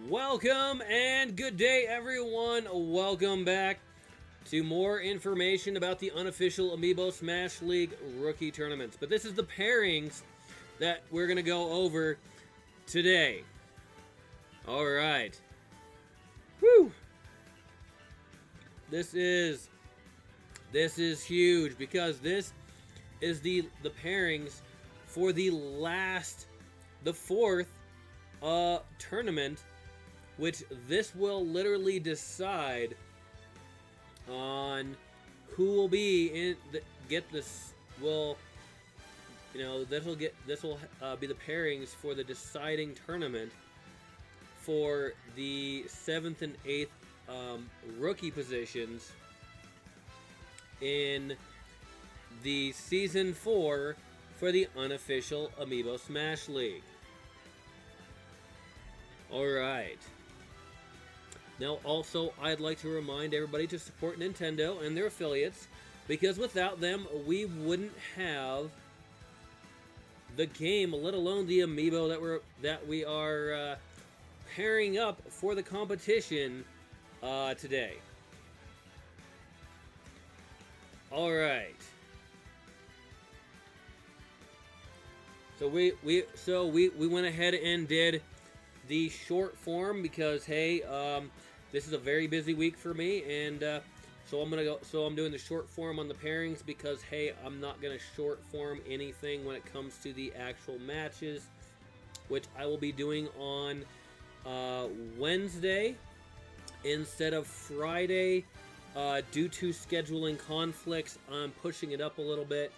Welcome and good day, everyone. Welcome back to more information about the unofficial Amiibo Smash League rookie tournaments. But this is the pairings that we're going to go over today. All right. Woo! This is huge because this is the pairings for the fourth tournament, which this will literally decide on who will be in get this. Will this will be the pairings for the deciding tournament for the 7th and 8th rookie positions in the Season 4 for the unofficial Amiibo Smash League. Alright. Now, also, I'd like to remind everybody to support Nintendo and their affiliates, because without them, we wouldn't have the game, let alone the Amiibo that we are pairing up for the competition today. Alright. So we went ahead and did the short form because, hey, this is a very busy week for me, and so I'm doing the short form on the pairings because, hey, I'm not gonna short form anything when it comes to the actual matches, which I will be doing on Wednesday instead of Friday due to scheduling conflicts. I'm pushing it up a little bit,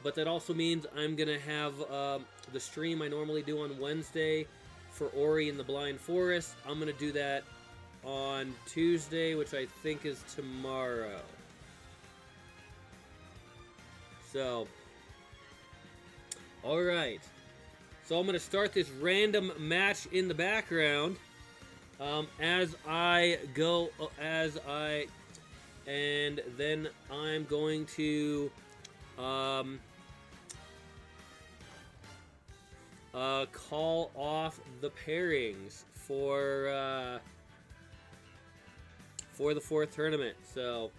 but that also means I'm gonna have the stream I normally do on Wednesday for Ori and the Blind Forest. I'm going to do that on Tuesday, which I think is tomorrow. So, alright. So I'm going to start this random match in the background and then I'm going to call off the pairings for the fourth tournament. So,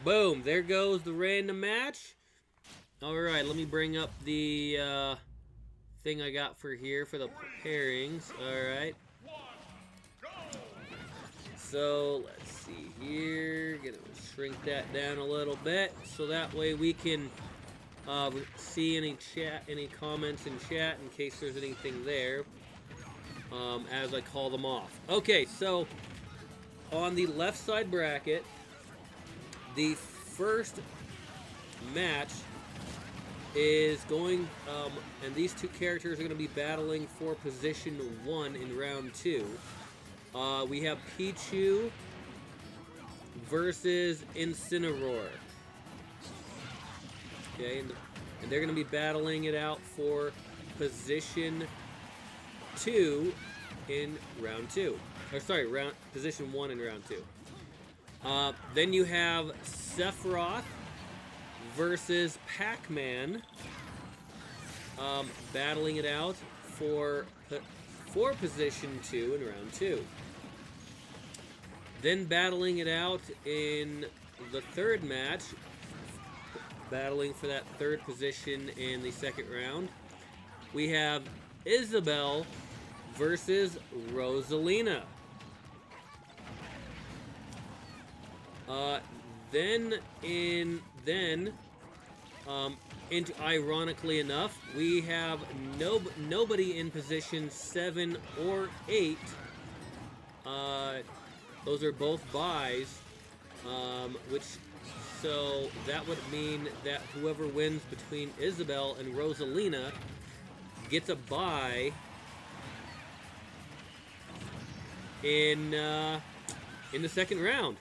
boom, there goes the random match. Alright, let me bring up the thing I got for here for the pairings. Alright. So, let's see here. Gonna shrink that down a little bit so that way we can see any comments in chat in case there's anything there as I call them off. Okay, so on the left side bracket, the first match is going, and these two characters are going to be battling for position 1 in round 2. We have Pichu versus Incineroar. Okay, and they're going to be battling it out for position 2 in round 2. Or sorry, position 1 in round 2. Then you have Sephiroth versus Pac-Man, battling it out for position 2 in round 2. Then battling it out in the third match, battling for that third position in the second round, we have Isabelle versus Rosalina. Ironically enough, we have nobody in position 7 or 8. Those are both buys, so that would mean that whoever wins between Isabelle and Rosalina gets a buy in the second round.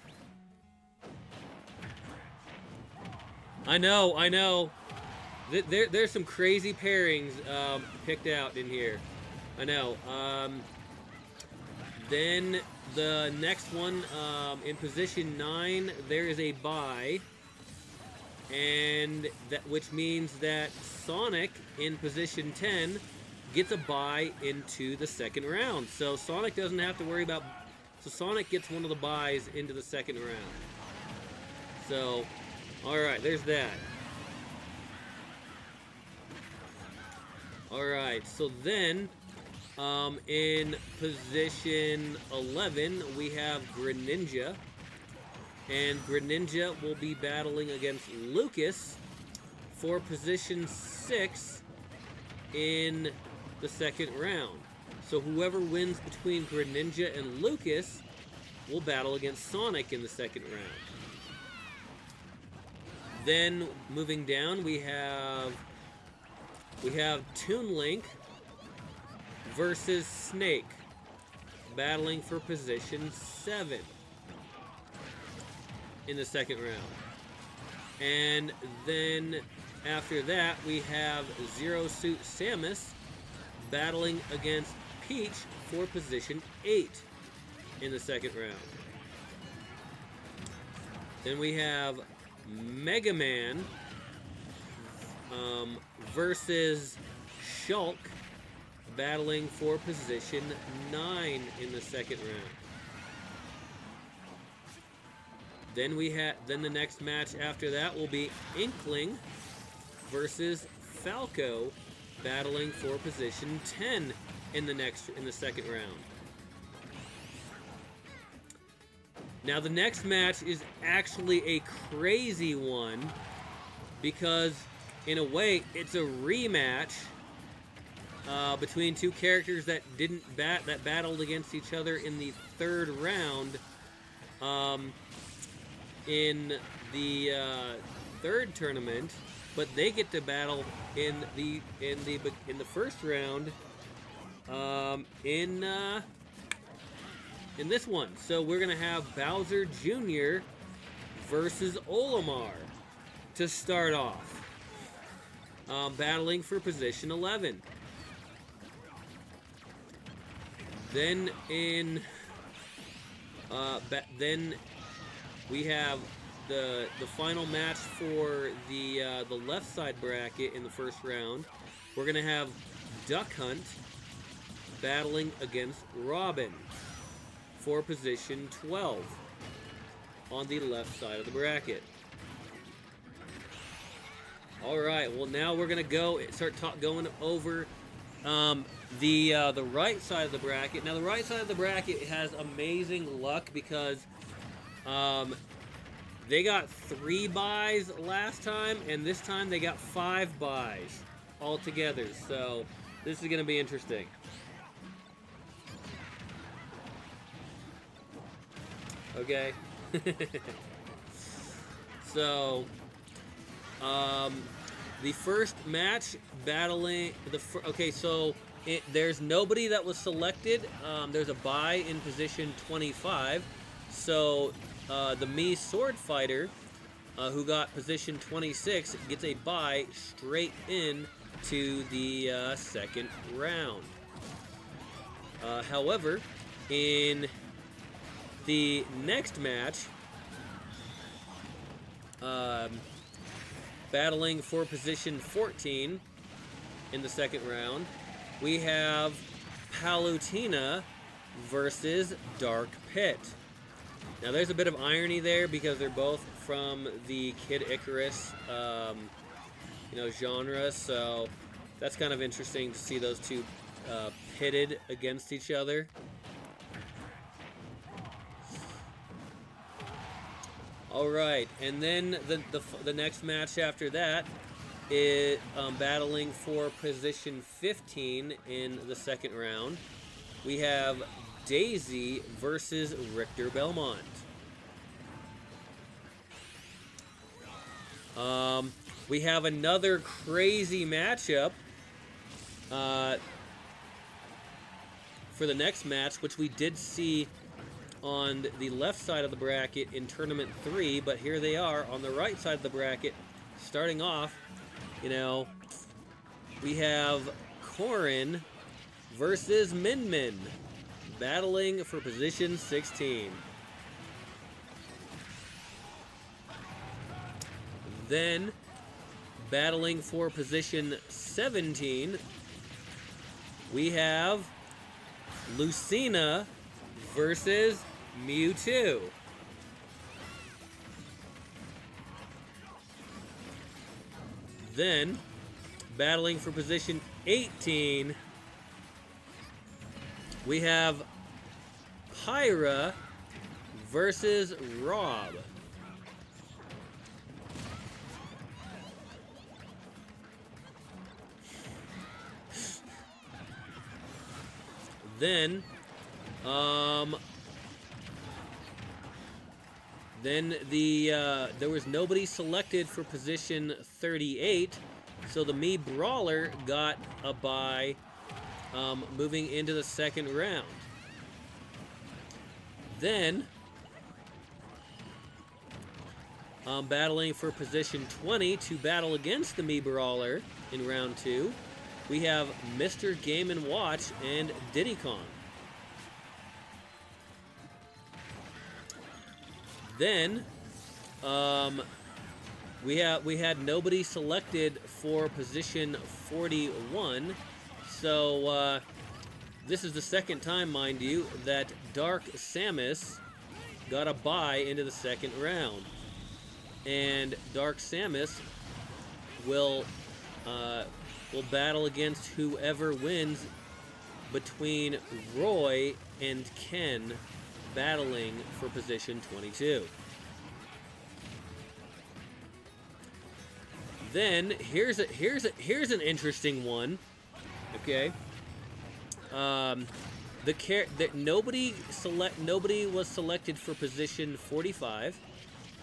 I know. There's some crazy pairings picked out in here. I know. Then the next one, in position 9, there is a bye, and which means that Sonic in position 10 gets a bye into the second round. So Sonic doesn't have to worry about... So Sonic gets one of the byes into the second round. So, alright, there's that. Alright, so then, in position 11, we have Greninja. And Greninja will be battling against Lucas for position 6 in the second round. So whoever wins between Greninja and Lucas will battle against Sonic in the second round. Then moving down, we have Toon Link versus Snake, battling for position 7 in the second round. And then after that, we have Zero Suit Samus battling against Peach for position 8 in the second round. Then we have Mega Man versus Shulk battling for position 9 in the second round. Then the next match after that will be Inkling versus Falco battling for position 10 in the second round. Now the next match is actually a crazy one because in a way it's a rematch between two characters that that battled against each other in the third round. In the third tournament, but they get to battle in the first round in this one. So we're gonna have Bowser Jr. versus Olimar to start off, battling for position 11. Then then we have the final match for the left side bracket in the first round. We're gonna have Duck Hunt battling against Robin for position 12 on the left side of the bracket. All right, well now we're gonna going over the right side of the bracket. Now the right side of the bracket has amazing luck because they got 3 byes last time, and this time they got 5 byes altogether. So this is going to be interesting. Okay. So the first match battling there's nobody that was selected. There's a bye in position 25. So the Mii Sword Fighter, who got position 26, gets a bye straight in to the second round. However, in the next match, battling for position 14 in the second round, we have Palutena versus Dark Pit. Now there's a bit of irony there because they're both from the Kid Icarus genre, so that's kind of interesting to see those two pitted against each other. All right, and then the next match after that is battling for position 15 in the second round. We have Daisy versus Richter Belmont. We have another crazy matchup for the next match, which we did see on the left side of the bracket in Tournament 3, but here they are on the right side of the bracket. Starting off, we have Corrin versus Min Min, battling for position 16. Then, battling for position 17, we have Lucina versus Mewtwo. Then, battling for position 18, we have Pyra versus Rob. Then there was nobody selected for position 38, so the Mii Brawler got a bye, moving into the second round. Then, battling for position 20 to battle against the Mii Brawler in round 2, we have Mr. Game & Watch and Diddy Kong. Then, we had nobody selected for position 41, so this is the second time, mind you, that Dark Samus got a bye into the second round, and Dark Samus will battle against whoever wins between Roy and Ken, battling for position 22. Then here's an interesting one. Okay. Nobody was selected for position 45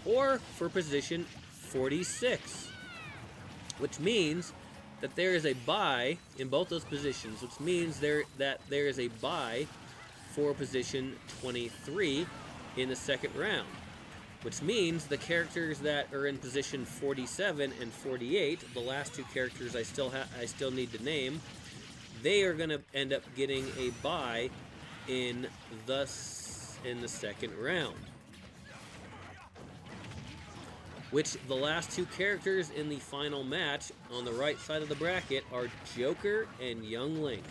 or for position 46, which means that there is a bye in both those positions, which means there is a bye for position 23 in the second round, which means the characters that are in position 47 and 48, the last two characters I still need to name, they are going to end up getting a bye in the second round. Which the last two characters in the final match on the right side of the bracket are Joker and Young Link.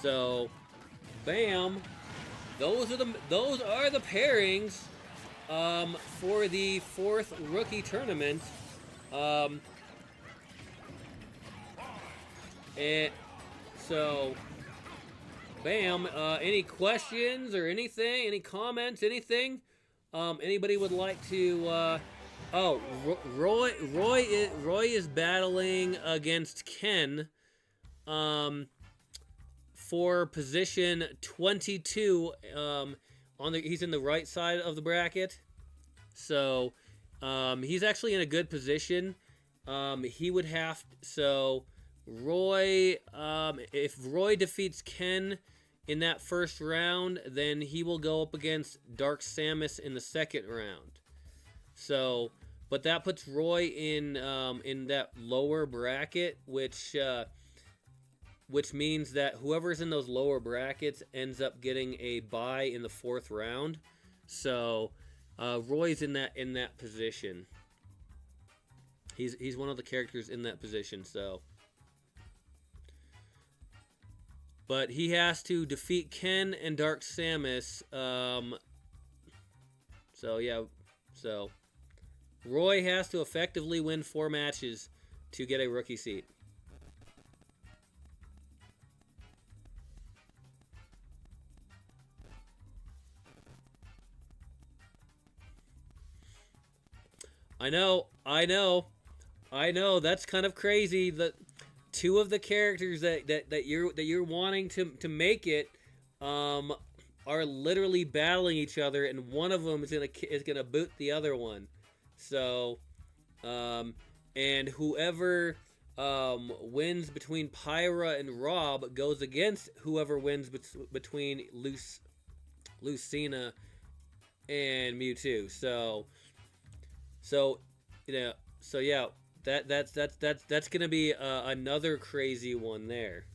So, bam, those are the pairings for the fourth rookie tournament. And so, bam. Any questions or anything? Any comments? Anything? Anybody would like to? Roy is battling against Ken. For position 22, he's in the right side of the bracket, so he's actually in a good position. He would have Roy. If Roy defeats Ken in that first round, then he will go up against Dark Samus in the second round. So, but that puts Roy in that lower bracket, which means that whoever's in those lower brackets ends up getting a bye in the fourth round. So, Roy's in that position. He's one of the characters in that position. So, but he has to defeat Ken and Dark Samus. So Roy has to effectively win 4 matches to get a rookie seat. I know. That's kind of crazy. That 2 of the characters that you're wanting to make it are literally battling each other, and one of them is gonna boot the other one. So, and whoever wins between Pyra and Rob goes against whoever wins between Lucina and Mewtwo. That's gonna be another crazy one there.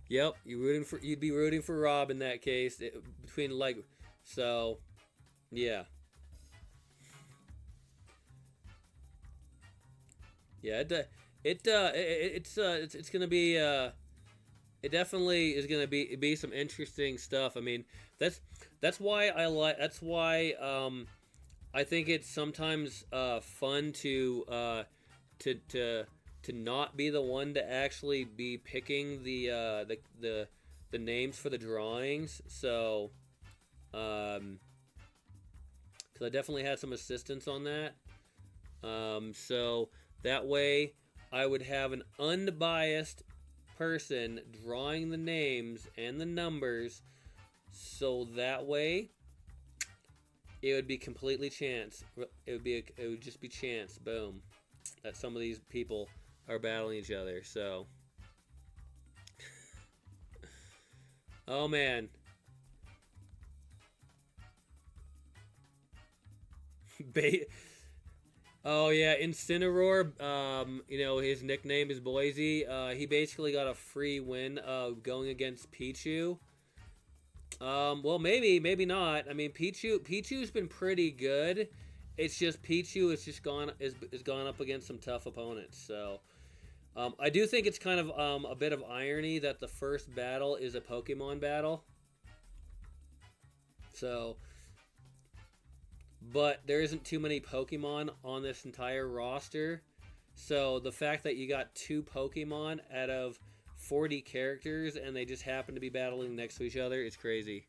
Yep, you'd be rooting for Rob in that case. Between So, yeah. Yeah, it's gonna be it definitely is gonna be some interesting stuff. I mean, that's that's why I think it's sometimes fun to to not be the one to actually be picking the names for the drawings. So, because I definitely had some assistance on that. So that way I would have an unbiased person drawing the names and the numbers. So that way it would be completely chance. It would just be chance. Boom. That some of these people are battling each other. So, oh man. Oh yeah, Incineroar. You know his nickname is Boise. He basically got a free win going against Pichu. Well, maybe not. I mean, Pichu's been pretty good. It's just Pichu is gone up against some tough opponents. So, I do think it's kind of a bit of irony that the first battle is a Pokemon battle. So, but there isn't too many Pokemon on this entire roster. So the fact that you got 2 Pokemon out of 40 characters and they just happen to be battling next to each other is crazy.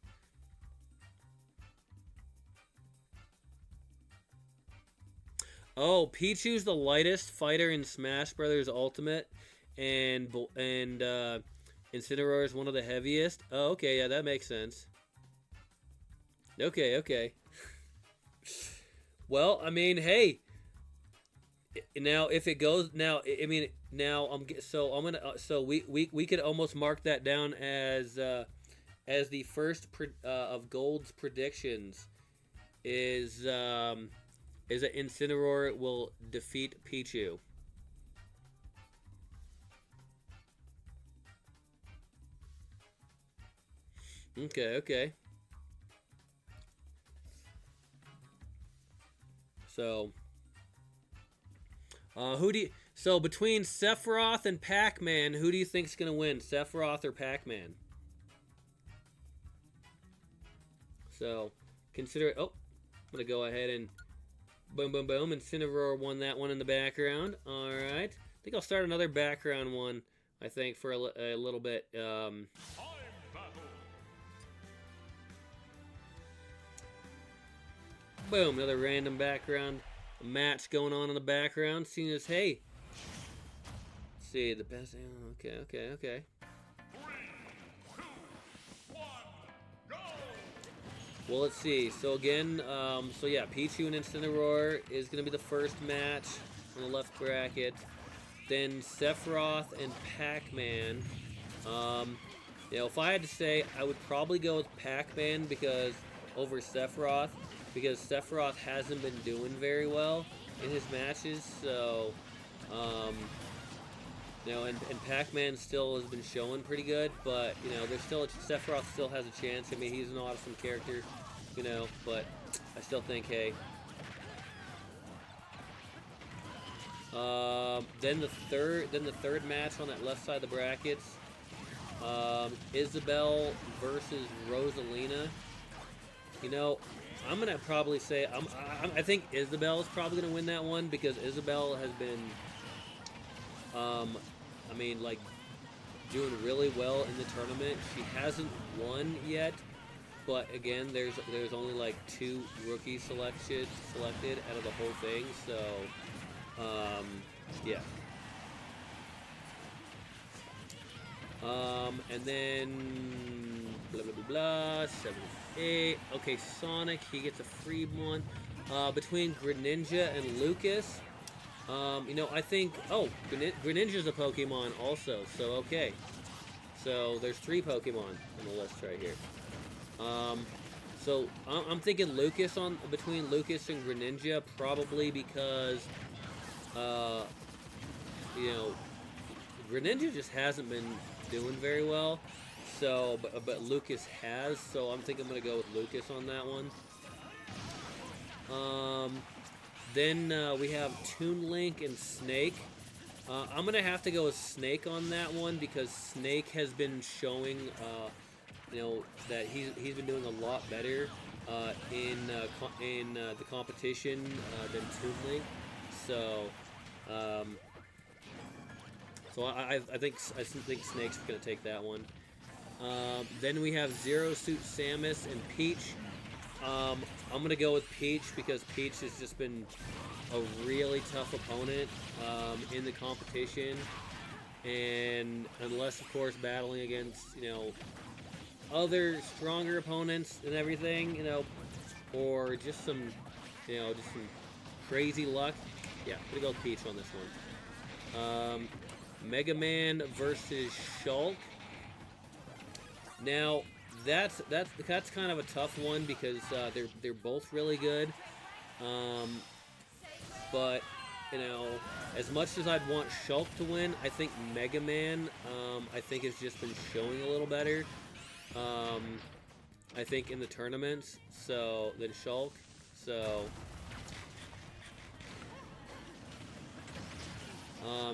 Oh, Pichu's the lightest fighter in Smash Brothers Ultimate, and Incineroar is one of the heaviest. Oh, okay, yeah, that makes sense. Okay. Well, I mean, hey, now if it goes now, I mean, now I'm gonna so we could almost mark that down as the first of Gold's predictions is that Incineroar will defeat Pichu. Okay. So, so between Sephiroth and Pac-Man, who do you think's gonna win, Sephiroth or Pac-Man? So, consider it. Oh, I'm gonna go ahead and boom. Incineroar won that one in the background. All right. I think I'll start another background one. I think for a little bit. Boom, another random background match going on in the background. Seeing as, hey, let's see, the best. Okay. 3, 2, 1, go! Well, let's see. So again, so yeah, Pichu and Incineroar is going to be the first match on the left bracket. Then Sephiroth and Pac-Man. You know, if I had to say, I would probably go with Pac-Man because over Sephiroth. Because Sephiroth hasn't been doing very well in his matches, so, you know, and Pac-Man still has been showing pretty good, but, you know, Sephiroth still has a chance. I mean, he's an awesome character, you know, but I still think, hey. Then the third match on that left side of the brackets, Isabelle versus Rosalina. You know, I'm gonna probably say I think Isabelle is probably gonna win that one because Isabelle has been, I mean, like, doing really well in the tournament. She hasn't won yet, but again, there's only like 2 rookies selected out of the whole thing. So, yeah. And then blah 7-8. Okay, Sonic, he gets a free one. Between Greninja and Lucas, you know, I think Greninja's a Pokemon also. So okay, so there's 3 Pokemon on the list right here. So I'm thinking Lucas between Lucas and Greninja, probably because you know, Greninja just hasn't been doing very well. So, but Lucas has, so I'm thinking I'm gonna go with Lucas on that one. Then we have Toon Link and Snake. I'm gonna have to go with Snake on that one because Snake has been showing, that he's been doing a lot better in the competition than Toon Link. So, I think Snake's gonna take that one. Then we have Zero Suit Samus and Peach. I'm gonna go with Peach because Peach has just been a really tough opponent in the competition, and unless of course battling against other stronger opponents and everything, or just some crazy luck. Yeah, I'm gonna go with Peach on this one. Mega Man versus Shulk. Now that's kind of a tough one because they're both really good. But as much as I'd want Shulk to win, I think Mega Man I think has just been showing a little better. I think in the tournaments than Shulk. So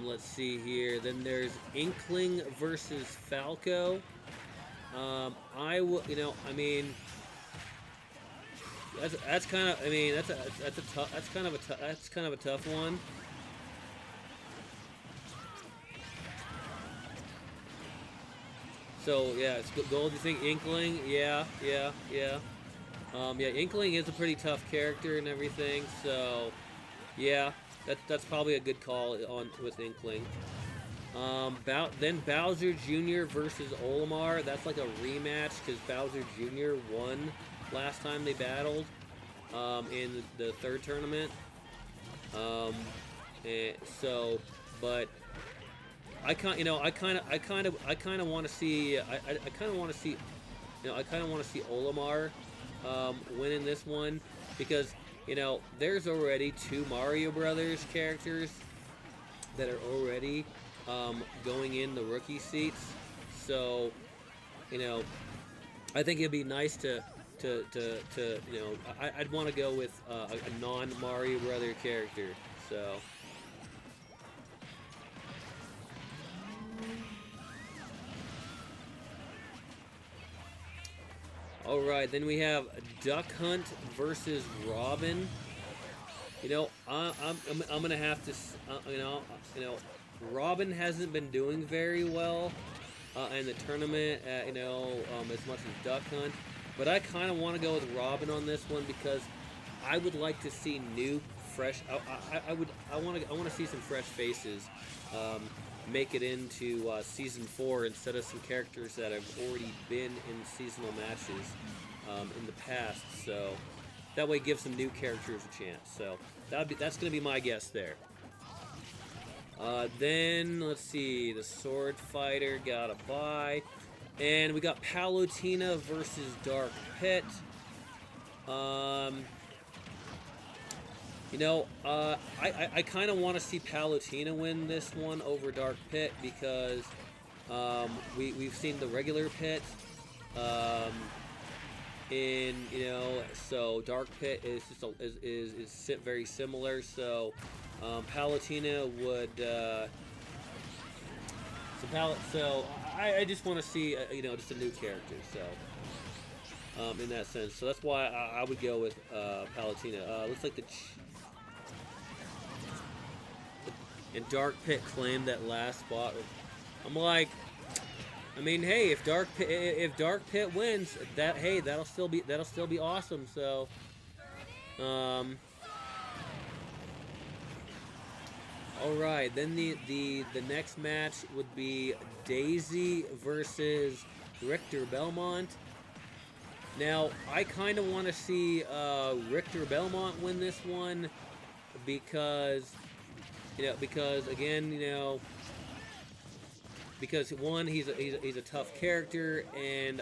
let's see here. Then there's Inkling versus Falco. I will, I mean, that's kind of, I mean, that's kind of a tough one. So yeah, it's Gold. You think Inkling? Yeah. Yeah, Inkling is a pretty tough character and everything. So yeah, that's probably a good call with Inkling. Then Bowser Jr. versus Olimar. That's like a rematch because Bowser Jr. won last time they battled in the third tournament. But I kind of want to see. I kind of want to see. Olimar winning this one because there's already 2 Mario Brothers characters that are already going in the rookie seats. So I think it'd be nice to I'd want to go with a non-Mario Brother character. So all right, then we have Duck Hunt versus Robin. I'm gonna have to Robin hasn't been doing very well in the tournament, as much as Duck Hunt. But I kind of want to go with Robin on this one because I would like to see new, fresh. I want to see some fresh faces make it into season 4 instead of some characters that have already been in seasonal matches in the past. So that way, give some new characters a chance. So that's going to be my guess there. Then let's see, the Sword Fighter got a bye, and we got Palutena versus Dark Pit. I kind of want to see Palutena win this one over Dark Pit because we've seen the regular Pit, so Dark Pit is just is very similar. So Palutena would. So I just want to see just a new character. So in that sense, so that's why I would go with Palutena. Looks like and Dark Pit claimed that last spot. I'm like, I mean, hey, if Dark Pit wins, that'll still be awesome. So, all right, then the next match would be Daisy versus Richter Belmont. Now, I kind of want to see Richter Belmont win this one because again, because one, he's a tough character, and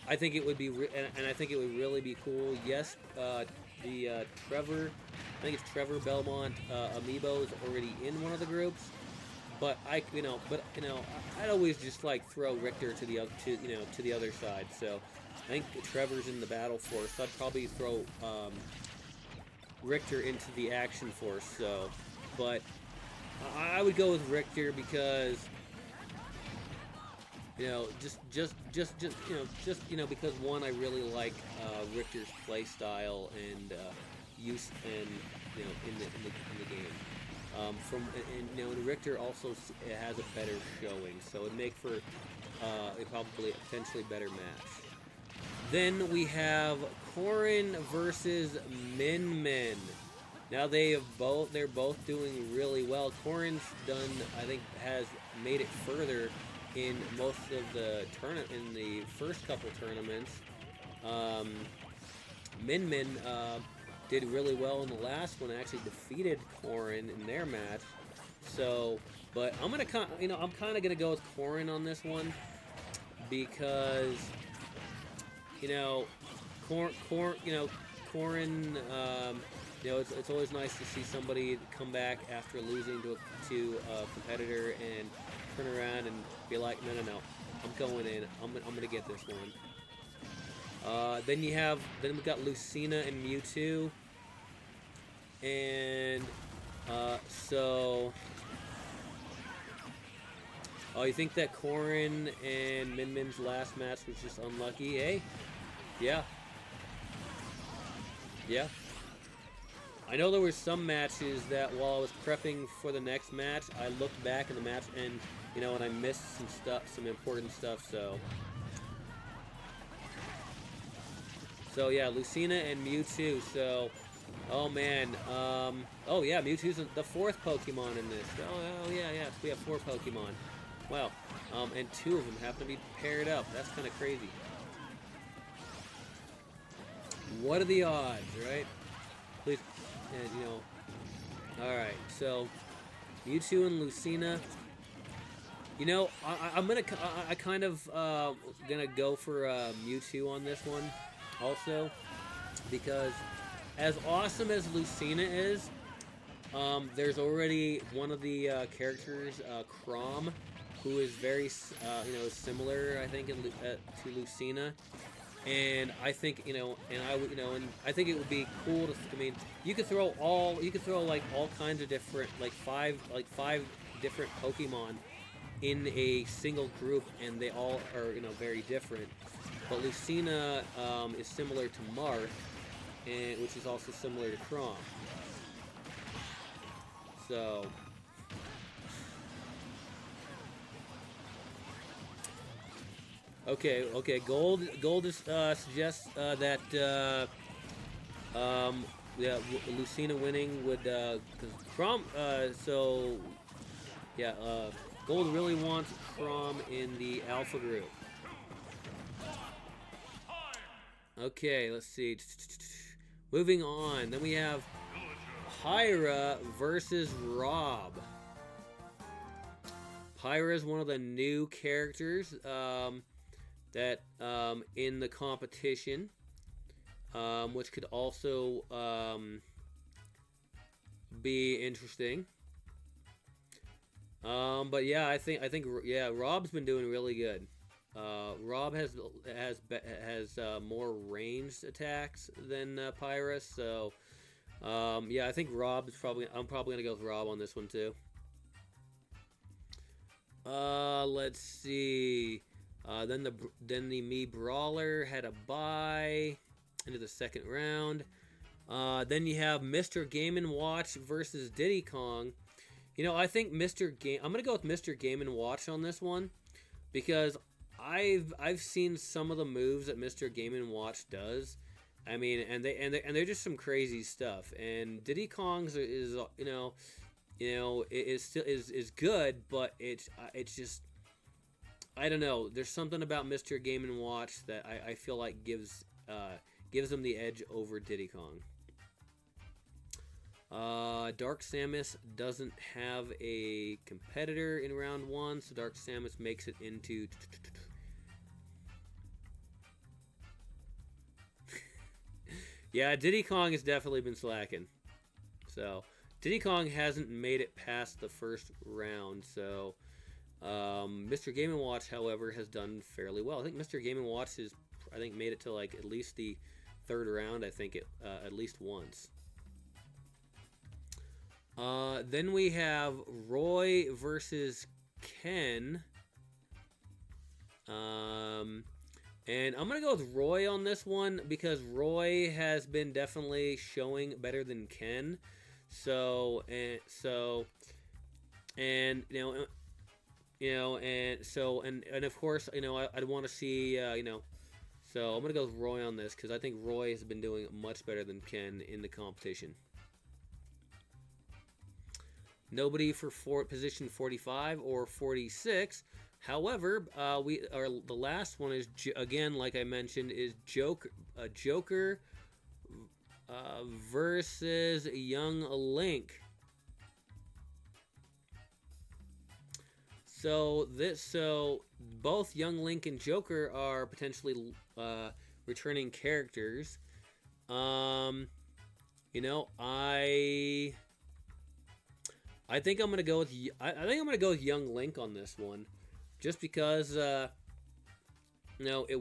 I think it would be I think it would really be cool. Yes, the Trevor, I think it's Trevor Belmont amiibo is already in one of the groups, but I'd always just like throw Richter to the to the other side. So I think Trevor's in the battle force. So I'd probably throw Richter into the action force. So, but I would go with Richter because because one, I really like Richter's play style and use and in the game. And Richter also has a better showing, so it'd make for a probably potentially better match. Then we have Corrin versus Min Min. Now they're both doing really well. Corrin's done, I think, has made it further in most of the in the first couple tournaments. Min Min did really well in the last one. Actually defeated Corrin in their match. So, but I'm kind of gonna go with Corrin on this one because Corrin. It's always nice to see somebody come back after losing to a competitor and turn around and be like, no, I'm going in. I'm gonna get this one. Then we got Lucina and Mewtwo, and you think that Corrin and Min Min's last match was just unlucky, eh? Yeah. I know there were some matches that while I was prepping for the next match, I looked back in the match and I missed some important stuff. So yeah, Lucina and Mewtwo. So, oh man, oh yeah, Mewtwo's the fourth Pokemon in this. Oh yeah, we have 4 Pokemon. Wow, and 2 of them happen to be paired up. That's kind of crazy. What are the odds, right? Please, and all right. So, Mewtwo and Lucina. I kind of gonna go for Mewtwo on this one, also, because as awesome as Lucina is, there's already one of the characters, Chrom, who is very similar, I think, to Lucina. And I think I think it would be cool to. I mean, you could throw like all kinds of different, like five different Pokemon in a single group, and they all are very different. But Lucina is similar to Marth, and which is also similar to Chrom. So. Okay. Gold is, suggests that Lucina winning would because Chrom. So yeah, Gold really wants Chrom in the Alpha group. Okay, let's see. Moving on, then we have Pyra versus Rob. Pyra is one of the new characters. That in the competition, which could also be interesting. But yeah, I think Rob's been doing really good. Rob has more ranged attacks than Pyra, so yeah, I think I'm probably gonna go with Rob on this one too. Let's see. Then the Mii Brawler had a bye into the second round. Then you have Mr. Game & Watch versus Diddy Kong. I think I'm gonna go with Mr. Game & Watch on this one because I've seen some of the moves that Mr. Game & Watch does. I mean, and they're just some crazy stuff. And Diddy Kong's is is good, but it's just. I don't know. There's something about Mr. Game & Watch that I feel like gives him the edge over Diddy Kong. Dark Samus doesn't have a competitor in round 1, so Dark Samus makes it into... Yeah, Diddy Kong has definitely been slacking. So, Diddy Kong hasn't made it past the first round, so Mr. Game & Watch, however, has done fairly well. I think Mr. Game & Watch has, I think, made it to like at least the third round. I think it at least once. Then we have Roy versus Ken. And I'm gonna go with Roy on this one because Roy has been definitely showing better than Ken. So and of course I'd want to see so I'm gonna go with Roy on this because I think Roy has been doing much better than Ken in the competition. Nobody for position 45 or 46. However, the last one is again, like I mentioned, is Joker versus Young Link. So both Young Link and Joker are potentially returning characters. I think I'm gonna go with Young Link on this one, just because it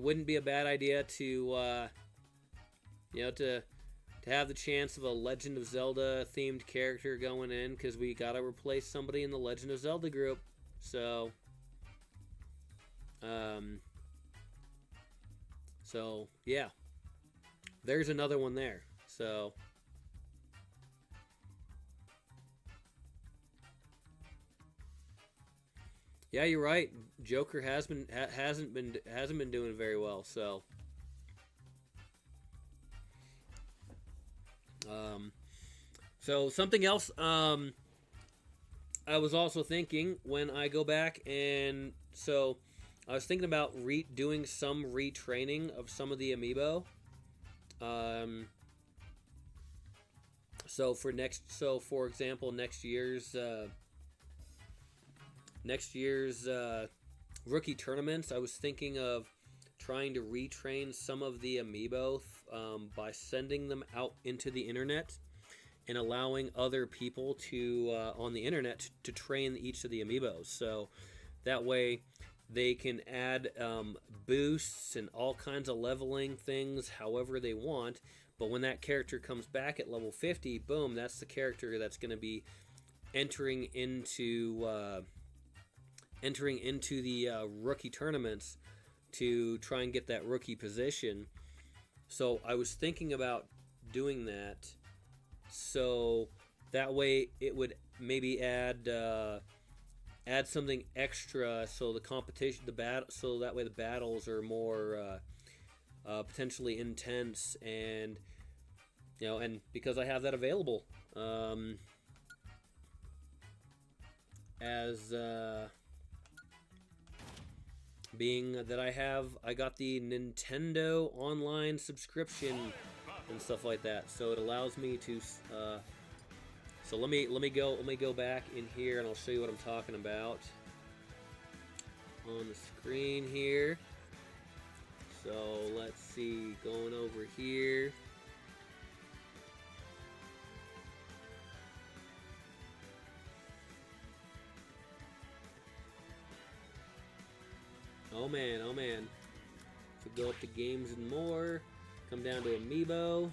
wouldn't be a bad idea to to have the chance of a Legend of Zelda themed character going in, because we gotta replace somebody in the Legend of Zelda group. So yeah, there's another one there. So. Yeah, you're right. Joker hasn't been doing very well. So, so something else. I was also thinking when I go back, and so I was thinking about doing some retraining of some of the amiibo. So for example, next year's rookie tournaments, I was thinking of trying to retrain some of the amiibo by sending them out into the internet and allowing other people to on the internet to train each of the amiibos. So that way they can add boosts and all kinds of leveling things however they want. But when that character comes back at level 50, boom, that's the character that's going to be entering into the rookie tournaments to try and get that rookie position. So I was thinking about doing that, so that way it would maybe add something extra, so the competition, so that way the battles are more potentially intense, and and because I have that available as being that I got the Nintendo online subscription and stuff like that, so it allows me to so let me go back in here and I'll show you what I'm talking about on the screen here. So let's see, going over here. Oh man, oh man. So go up to games and more, come down to amiibo.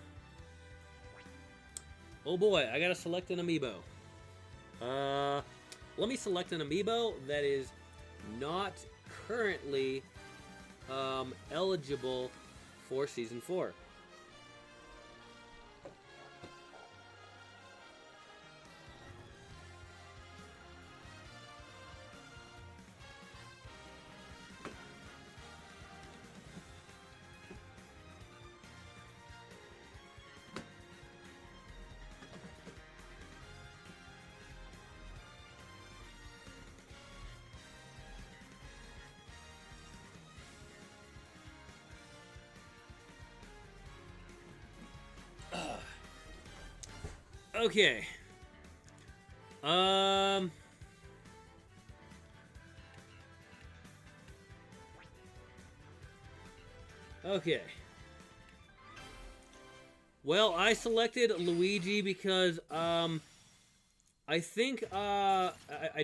Oh boy, I gotta select an amiibo. Let me select an amiibo that is not currently eligible for Season 4. Okay. Okay. Well, I selected Luigi because I think I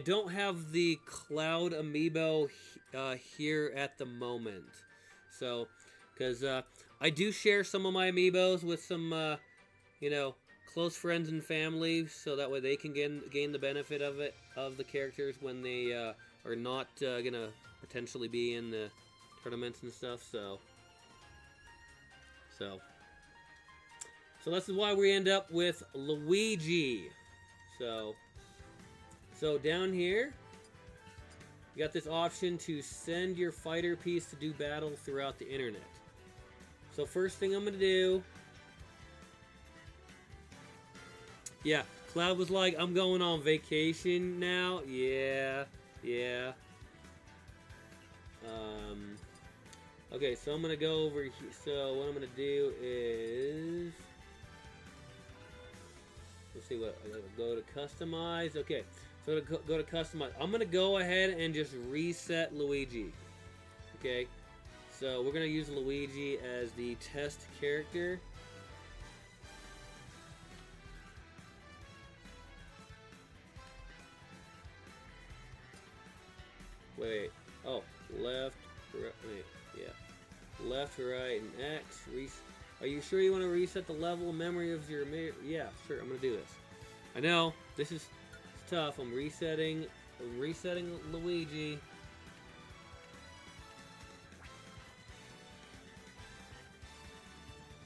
don't have the Cloud amiibo here at the moment, so because I do share some of my amiibos with some you know, close friends and family, so that way they can gain the benefit of the characters when they are not gonna potentially be in the tournaments and stuff. So this is why we end up with Luigi. So down here, you got this option to send your fighter piece to do battle throughout the internet. So first thing I'm gonna do, yeah, Cloud was like, I'm going on vacation now. Yeah. Okay, so I'm gonna go over here. So what I'm gonna do is, let's see what, I'm gonna go to customize. Okay, so go to customize. I'm gonna go ahead and just reset Luigi. Okay, so we're gonna use Luigi as the test character. Wait. Oh, left, right. Wait, yeah. Left, right, and X. Are you sure you want to reset the level of memory of your... Yeah, sure. I'm going to do this. I know. This is tough. I'm resetting Luigi.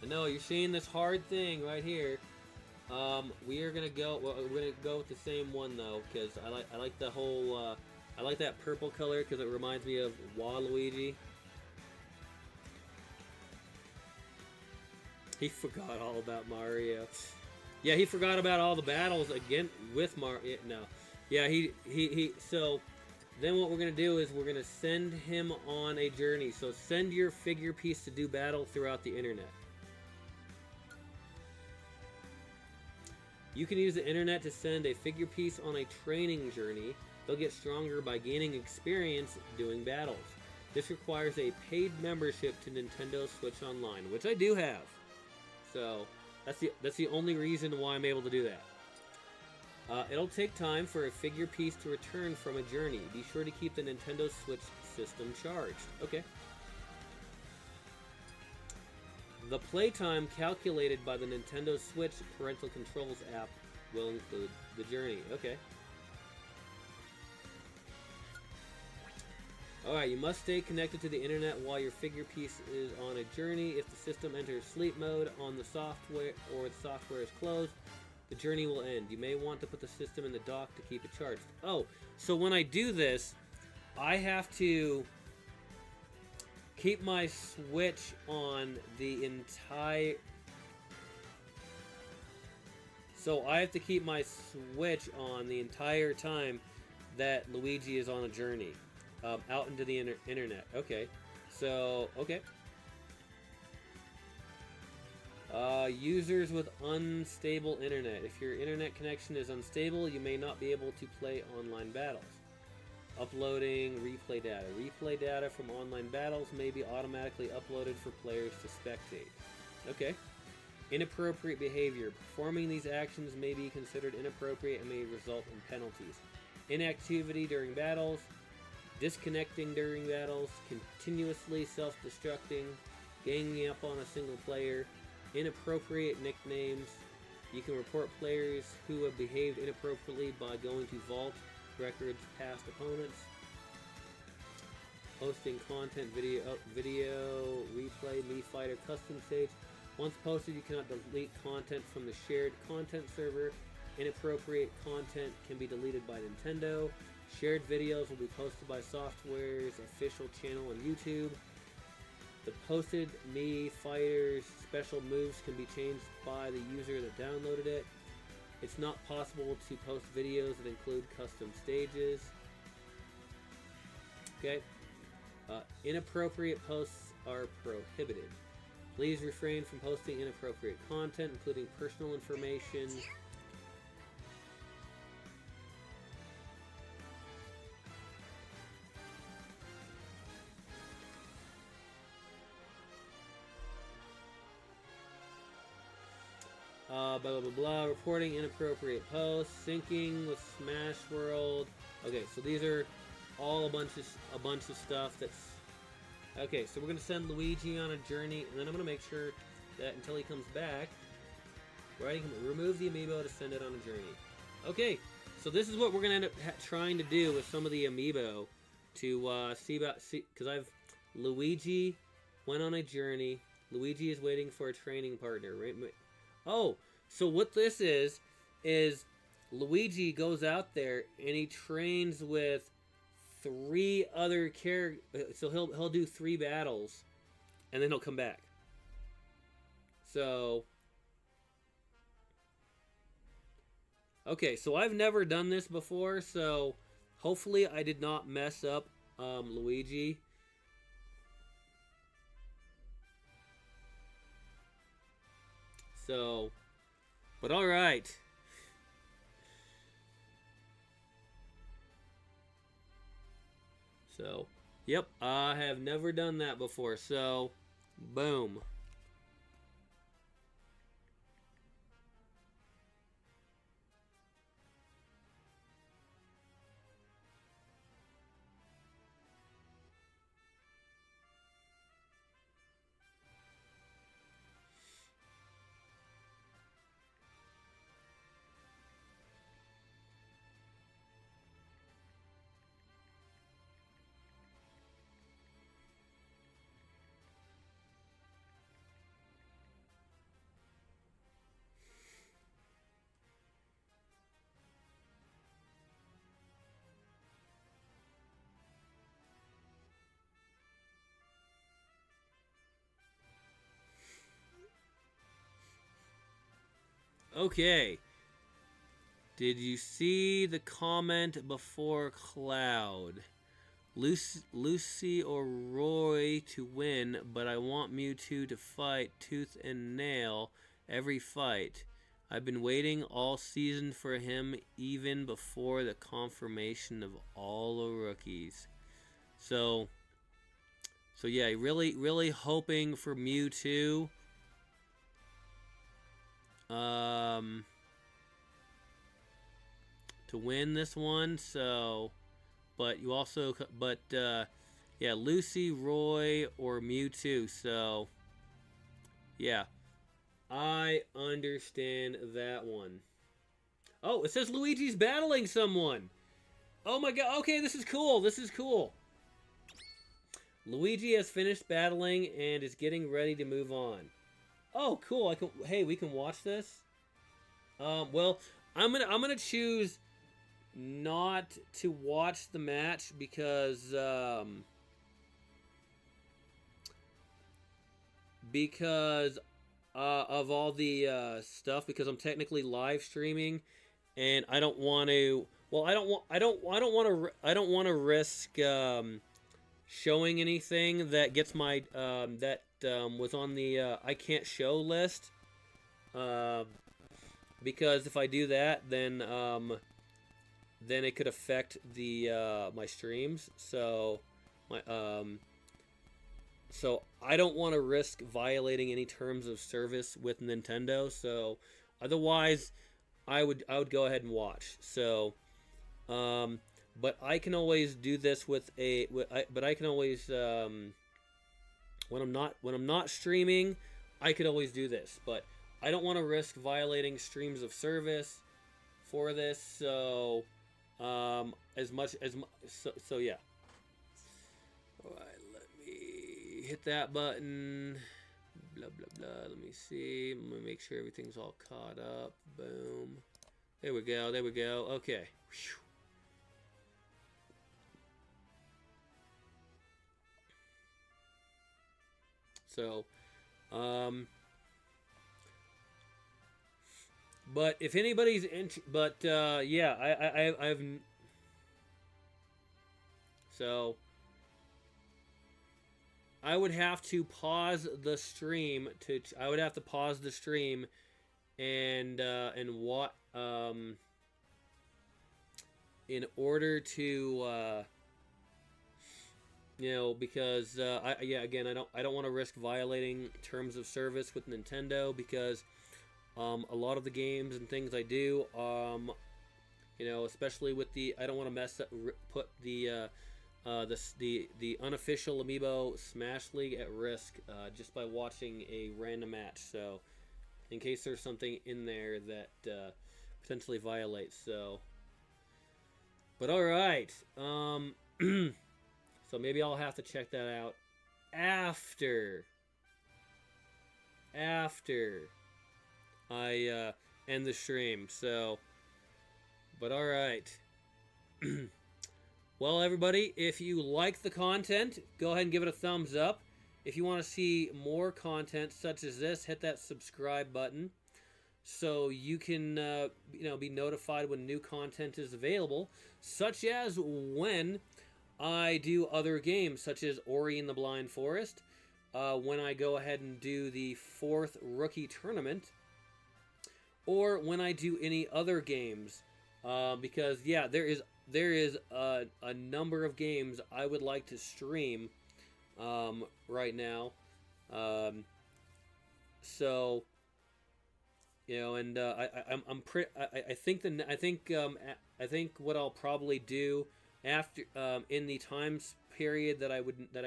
I know. You're seeing this hard thing right here. We are going to go... Well, we're going to go with the same one, though, because I like the whole... I like that purple color because it reminds me of Waluigi. He forgot all about Mario. Yeah, he forgot about all the battles again with Mario. No. Yeah, so then what we're going to do is we're going to send him on a journey. So send your figure piece to do battle throughout the internet. You can use the internet to send a figure piece on a training journey. They'll get stronger by gaining experience doing battles. This requires a paid membership to Nintendo Switch Online, which I do have. So that's the only reason why I'm able to do that. It'll take time for a figure piece to return from a journey. Be sure to keep the Nintendo Switch system charged. Okay. The playtime calculated by the Nintendo Switch parental controls app will include the journey. Okay. Alright, you must stay connected to the internet while your figure piece is on a journey. If the system enters sleep mode on the software or the software is closed, the journey will end. You may want to put the system in the dock to keep it charged. Oh, so when I do this, I have to keep my Switch on the entire... So I have to keep my Switch on the entire time that Luigi is on a journey. Out into the internet. Okay. So, okay. Users with unstable internet. If your internet connection is unstable, you may not be able to play online battles. Uploading replay data. Replay data from online battles may be automatically uploaded for players to spectate. Okay. Inappropriate behavior. Performing these actions may be considered inappropriate and may result in penalties. Inactivity during battles. Disconnecting during battles, continuously self-destructing, ganging up on a single player, inappropriate nicknames. You can report players who have behaved inappropriately by going to vault records past opponents. Posting content, video, replay, Mii Fighter custom stage. Once posted, you cannot delete content from the shared content server. Inappropriate content can be deleted by Nintendo. Shared videos will be posted by Software's official channel on YouTube. The posted Mii Fighters special moves can be changed by the user that downloaded it. It's not possible to post videos that include custom stages. Okay. Inappropriate posts are prohibited. Please refrain from posting inappropriate content, including personal information. blah blah blah. Reporting inappropriate posts. Syncing with Smash World. Okay, so these are all a bunch of stuff that's. Okay, so we're gonna send Luigi on a journey, and then I'm gonna make sure that until he comes back, writing him remove the amiibo to send it on a journey. Okay, so this is what we're gonna end up trying to do with some of the amiibo to see because I've Luigi went on a journey. Luigi is waiting for a training partner. Right? Oh, so what this is Luigi goes out there and he trains with 3 other characters. So he'll do 3 battles, and then he'll come back. So, okay, so I've never done this before, so hopefully I did not mess up Luigi. So, but all right. So, yep, I have never done that before. So, boom. Okay. Did you see the comment before Cloud? Lucy or Roy to win, but I want Mewtwo to fight tooth and nail every fight. I've been waiting all season for him, even before the confirmation of all the rookies. So yeah, really hoping for Mewtwo. To win this one. So, but you also, yeah, Lucy, Roy, or Mewtwo. So, yeah, I understand that one. Oh, it says Luigi's battling someone. Oh my god. Okay, this is cool. This is cool. Luigi has finished battling and is getting ready to move on. Oh, cool. Hey, we can watch this. Well, I'm gonna choose not to watch the match because of all the stuff, because I'm technically live streaming and I don't want to. Well, I don't want to risk showing anything that gets my was on the I can't show list. Because if I do that, then it could affect the my streams. So so I don't want to risk violating any terms of service with Nintendo. So otherwise, I would go ahead and watch. So but I can always do this with a. But I can always when I'm not streaming, I could always do this. But I don't want to risk violating streams of service for this. So so yeah. All right, let me hit that button. Blah blah blah. Let me see. Let me make sure everything's all caught up. Boom. There we go. There we go. Okay. Whew. So, but if anybody's yeah, I've so I would have to pause the stream I would have to pause the stream and what in order to you know, because again, I don't want to risk violating terms of service with Nintendo, because A lot of the games and things I do, you know, especially with the, I don't want to mess up, put the unofficial amiibo Smash League at risk just by watching a random match. So, in case there's something in there that potentially violates. So, but all right. So maybe I'll have to check that out after I end the stream. So, but all right. Well, everybody, if you like the content, go ahead and give it a thumbs up. If you want to see more content such as this, hit that subscribe button so you can you know, be notified when new content is available, such as when I do other games such as Ori and the Blind Forest, when I go ahead and do the 4th rookie tournament, or when I do any other games, because yeah, there is a number of games I would like to stream right now. So, you know, and I think what I'll probably do after in the times period that I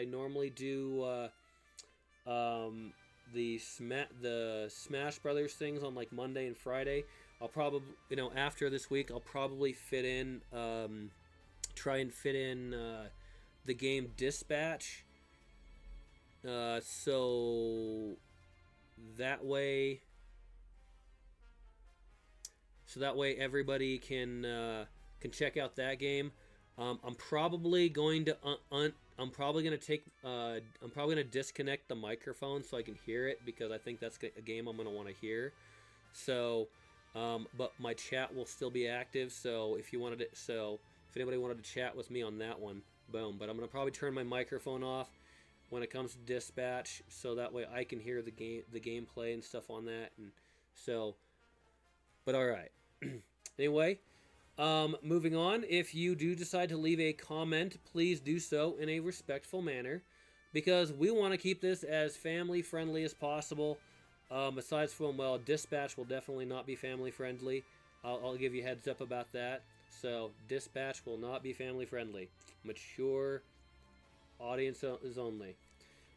normally do the Smash Brothers things on like Monday and Friday, I'll probably, you know, after this week I'll probably try and fit in the game Dispatch, so that way everybody can check out that game. I'm probably going to I'm probably going to disconnect the microphone so I can hear it, because I think that's a game I'm going to want to hear. So, but my chat will still be active. So if anybody wanted to chat with me on that one, boom. But I'm going to probably turn my microphone off when it comes to Dispatch, so that way I can hear the gameplay and stuff on that. And so, but all right. Anyway. Moving on, if you do decide to leave a comment, please do so in a respectful manner, because we want to keep this as family friendly as possible. Aside from, well, Dispatch will definitely not be family friendly. I'll give you a heads up about that. So, Dispatch will not be family friendly. Mature audience is only.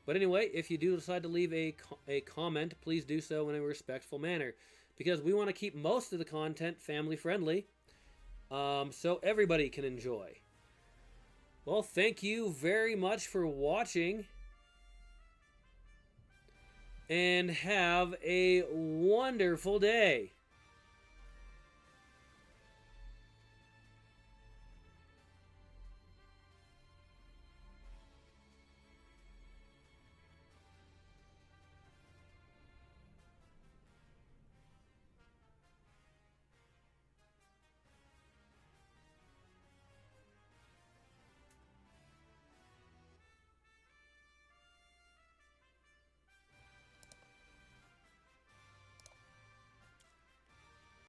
But anyway, if you do decide to leave a comment, please do so in a respectful manner, because we want to keep most of the content family friendly. So everybody can enjoy. Well, thank you very much for watching, and have a wonderful day.